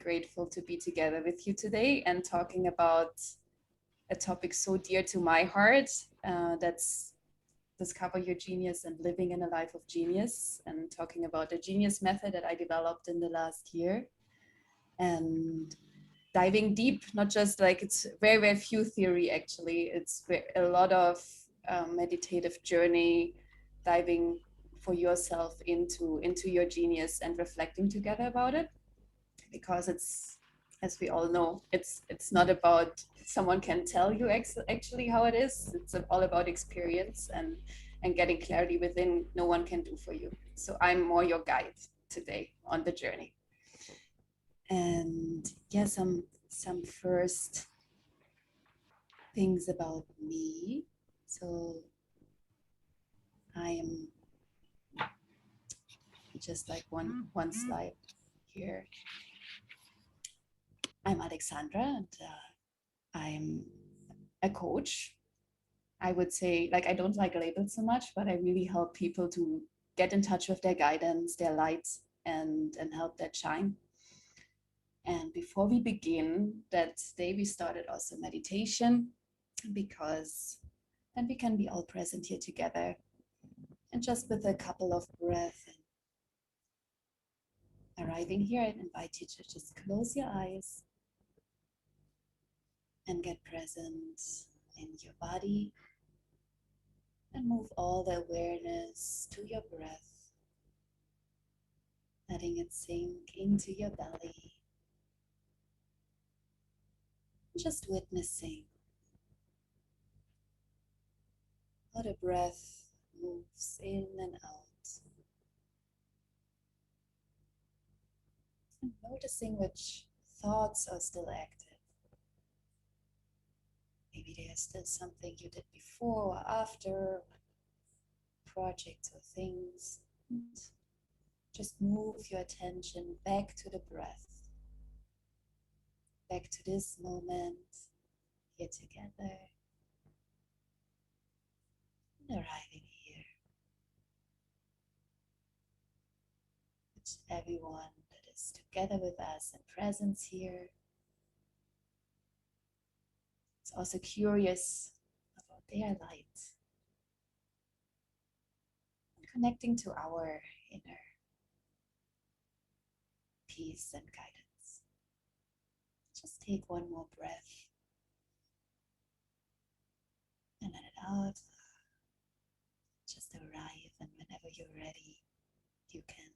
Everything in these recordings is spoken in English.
grateful to be together with you today and talking about a topic so dear to my heart. That's discover your genius and living in a life of genius, and talking about the genius method that I developed in the last year, and diving deep, not just like it's very, very few theory, actually. It's a lot of meditative journey, diving for yourself into your genius and reflecting together about it, because it's, as we all know, it's not about someone can tell you actually how it is. It's all about experience and getting clarity within. No one can do for you. So I'm more your guide today on the journey. And yeah, some first things about me. So I am just like one slide here. I'm Alexandra, and I'm a coach. I would say, like, I don't like labels so much, but I really help people to get in touch with their guidance, their light, and help that shine. And before we begin, that day we started also meditation, because then we can be all present here together. And just with a couple of breaths, arriving here, I invite you to just close your eyes and get present in your body, and move all the awareness to your breath, letting it sink into your belly. Just witnessing how the breath moves in and out. And noticing which thoughts are still active. Maybe there's still something you did before or after, projects or things. And just move your attention back to the breath, back to this moment, here together, and arriving here. With everyone that is together with us and presence here. It's also curious about their light, and connecting to our inner peace and guidance. Just take one more breath and let it out. Just arrive, and whenever you're ready, you can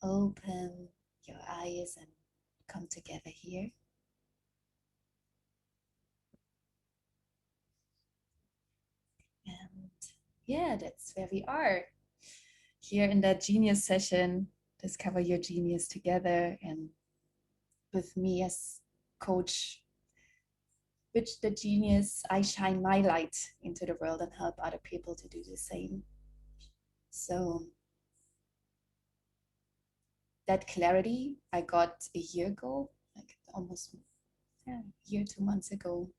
open your eyes and come together here. And yeah, that's where we are. Here in that genius session, discover your genius together, and with me as coach, which the genius, I shine my light into the world and help other people to do the same. So that clarity I got a year ago, like almost a year, 2 months ago,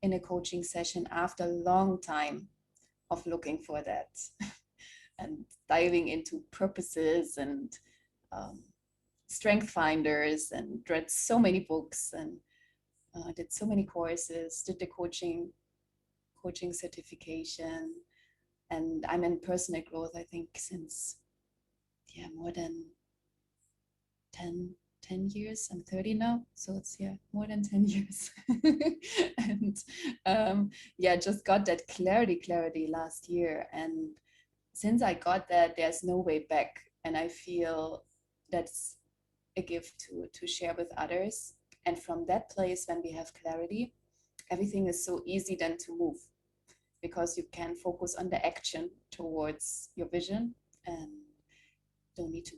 in a coaching session after a long time of looking for that and diving into purposes and strength finders, and read so many books, and did so many courses, did the coaching certification, and I'm in personal growth, I think, since more than 10 years. I'm 30 now, so it's more than 10 years. And just got that clarity last year, and since I got that, there's no way back, and I feel that's a gift to share with others. And from that place, when we have clarity, everything is so easy then to move, because you can focus on the action towards your vision and don't need to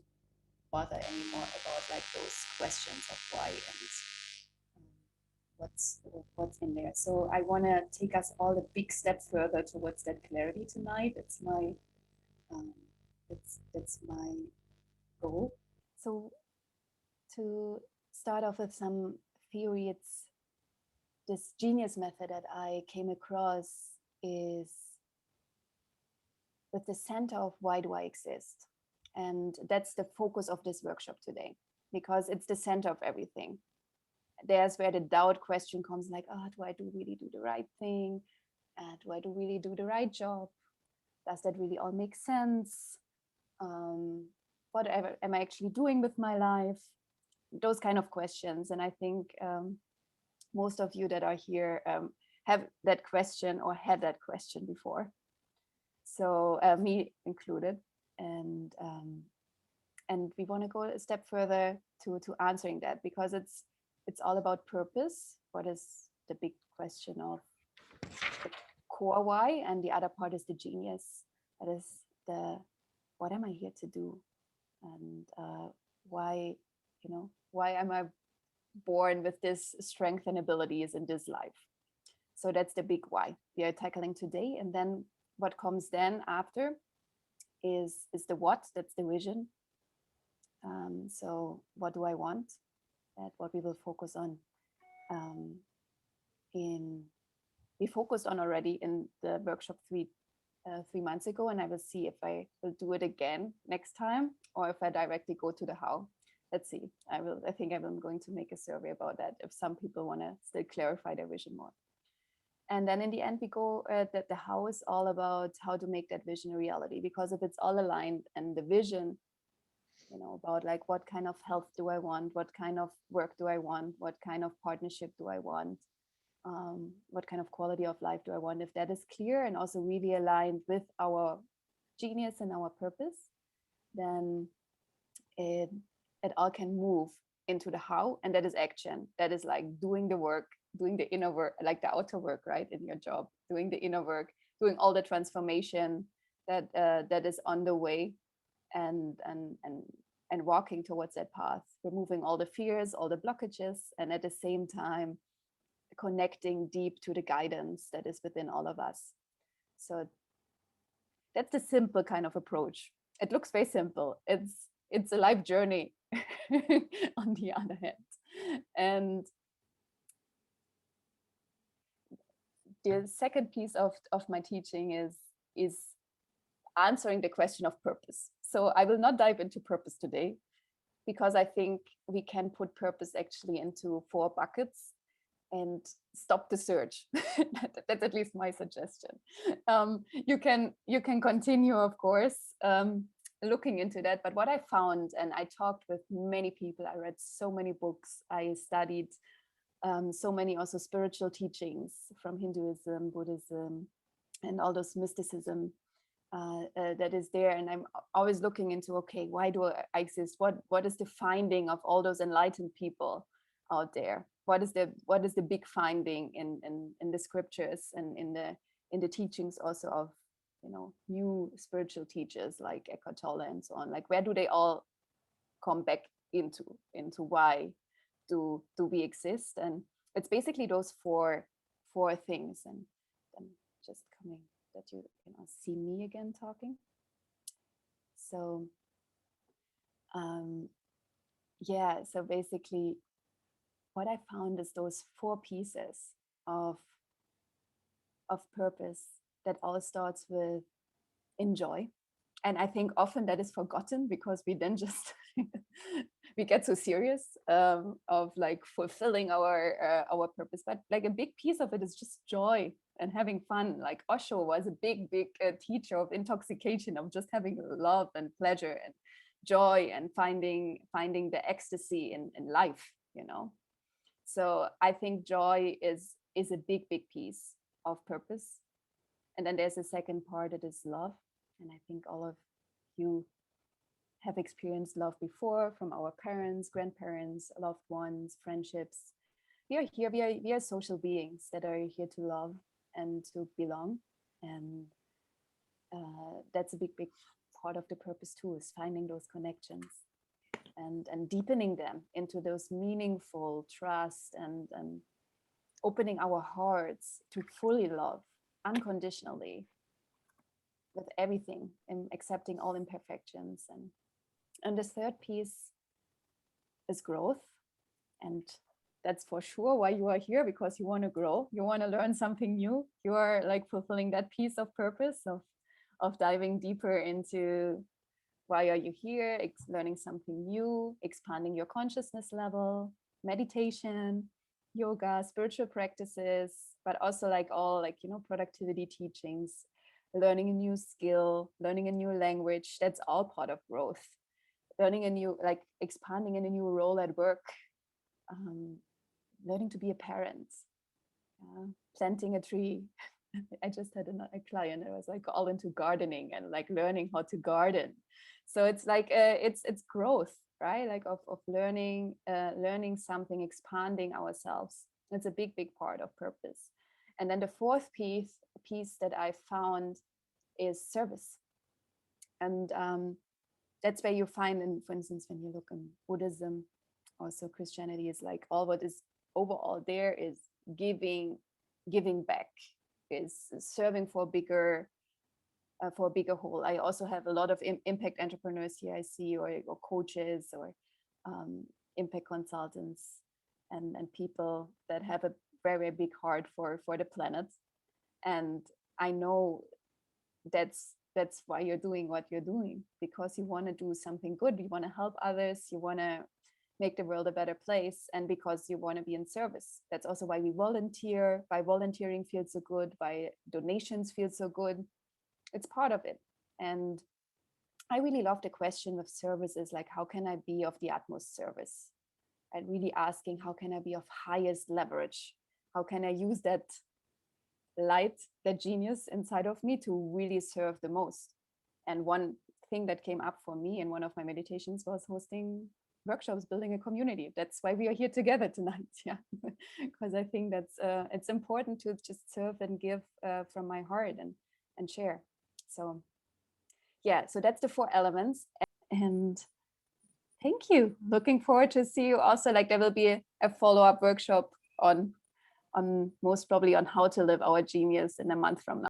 bother anymore about like those questions of why and what's in there. So I want to take us all a big step further towards that clarity tonight. It's my that's my goal. So to start off with some theory, it's this genius method that I came across is with the center of why do I exist? And that's the focus of this workshop today. because it's the center of everything. There's where the doubt question comes, like, oh, do I do really do the right thing? Do I do really do the right job? Does that really all make sense? Whatever am I actually doing with my life? Those kind of questions. And I think most of you that are here have that question or had that question before. So me included. And we want to go a step further to answering that, because it's all about purpose. What is the big question of the core why, and the other part is the genius. That is the what am I here to do, and why, why am I born with this strength and abilities in this life? So that's the big why we are tackling today. And then what comes then after is the what. That's the vision. So what do I want? That what we will focus on. We focused on already in the workshop 3 months ago, and I will see if I will do it again next time, or if I directly go to the how. Let's see. I think I'm going to make a survey about that, if some people want to still clarify their vision more. And then in the end, we go that the how is all about how to make that vision a reality, because if it's all aligned, and the vision, about like what kind of health do I want, what kind of work do I want, what kind of partnership do I want, what kind of quality of life do I want, if that is clear and also really aligned with our genius and our purpose, then it all can move into the how, and that is action. That is like doing the work, doing the inner work, like the outer work, right, in your job, doing the inner work, doing all the transformation that is on the way, and walking towards that path, removing all the fears, all the blockages, and at the same time connecting deep to the guidance that is within all of us. So that's the simple kind of approach. It looks very simple. It's a life journey on the other hand. And the second piece of my teaching is answering the question of purpose. So I will not dive into purpose today, because I think we can put purpose actually into 4 buckets and stop the search. That's at least my suggestion. You can continue, of course, looking into that. But what I found, and I talked with many people, I read so many books, I studied so many also spiritual teachings from Hinduism, Buddhism, and all those mysticism that is there. And I'm always looking into, okay, why do I exist? What is the finding of all those enlightened people out there? What is the big finding in the scriptures and in the teachings also of new spiritual teachers like Eckhart Tolle and so on? Like, where do they all come back into why do we exist? And it's basically those four things. And then just coming that you see me again talking. So yeah, so basically what I found is those 4 pieces of purpose that all starts with enjoy. And I think often that is forgotten, because we then just we get so serious of like fulfilling our purpose. But like a big piece of it is just joy and having fun. Like Osho was a big teacher of intoxication, of just having love and pleasure and joy and finding the ecstasy in life. So I think joy is a big piece of purpose. And then there's a second part, that is love. And I think all of you have experienced love before, from our parents, grandparents, loved ones, friendships. We are here, we are social beings that are here to love and to belong. And that's a big part of the purpose too, is finding those connections and deepening them into those meaningful trust, and opening our hearts to fully love unconditionally, with everything, and accepting all imperfections. And the third piece is growth. And that's for sure why you are here, because you want to grow, you want to learn something new. You are like fulfilling that piece of purpose of diving deeper into why are you here, learning something new, expanding your consciousness level, meditation, yoga, spiritual practices, but also like all like, you know, productivity teachings, learning a new skill, learning a new language. That's all part of growth. Learning a new, like expanding in a new role at work, learning to be a parent, planting a tree. I just had a client that was like all into gardening and like learning how to garden. So it's like it's growth, right? Like of learning learning something, expanding ourselves. It's a big part of purpose. And then the fourth piece that I found is service. And that's where you find, in, for instance, when you look in Buddhism, also Christianity, is like all what is overall there is giving back, is serving for a bigger whole. I also have a lot of impact entrepreneurs here I see, or coaches, or impact consultants, and people that have a very big heart for the planet. And I know that's why you're doing what you're doing, because you want to do something good, you want to help others, you want to make the world a better place, and because you want to be in service. That's also why we volunteer. Why volunteering feels so good, why donations feel so good. It's part of it. And I really love the question of services, like how can I be of the utmost service? And really asking, how can I be of highest leverage? How can I use that light, that genius inside of me to really serve the most? And one thing that came up for me in one of my meditations was hosting workshops, building a community. That's why we are here together tonight. Yeah, because I think that's it's important to just serve and give from my heart and share. So yeah, so that's the 4 elements. And thank you. Looking forward to see you also. Like there will be a follow-up workshop on most probably on how to live our genius in a month from now.